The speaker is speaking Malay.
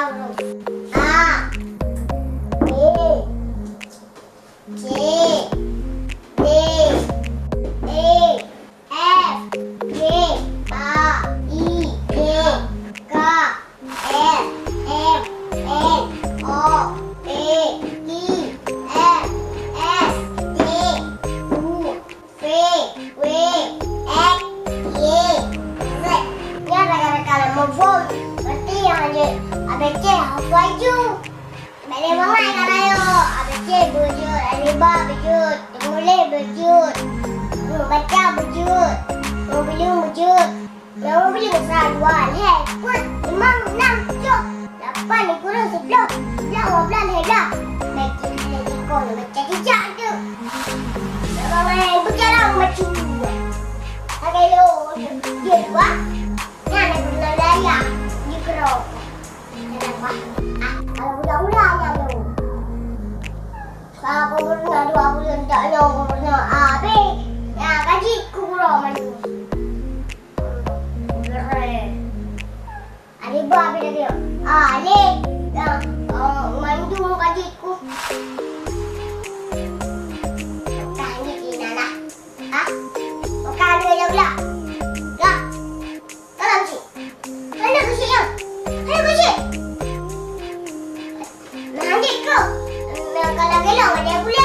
A B C D E F G H I J K L M N O P Q R S T U V W X Y Z. Ya rakan-rakan memfaham berarti yang ada ABC hafal je. Boleh mengai kan ayo. ABC berjut, alifba berjut, mulai berjut, baca berjut, belum berjut. Yang boleh besar 2 lihat pun 5 6 7 8 dikurang 10 11 hedah. Baik kita kau nak baca jejak tu. Abang main berjalan macam tu. Okey lo dia dua. Yang nak guna daya di kerok. Kenapa? Kalau budak-budak yang tu. Kalau pernah 2 bulan tak long pernah habis. Ya gaji kurang mana. Ali buat apa dia? Ali mandung gajiku. Makan ni Tina lah. Makan dia je pula. Lah. Kalau kucing. Mana kucingnya? Mana kucing? Nanti kau. Kalau gelap ada pula.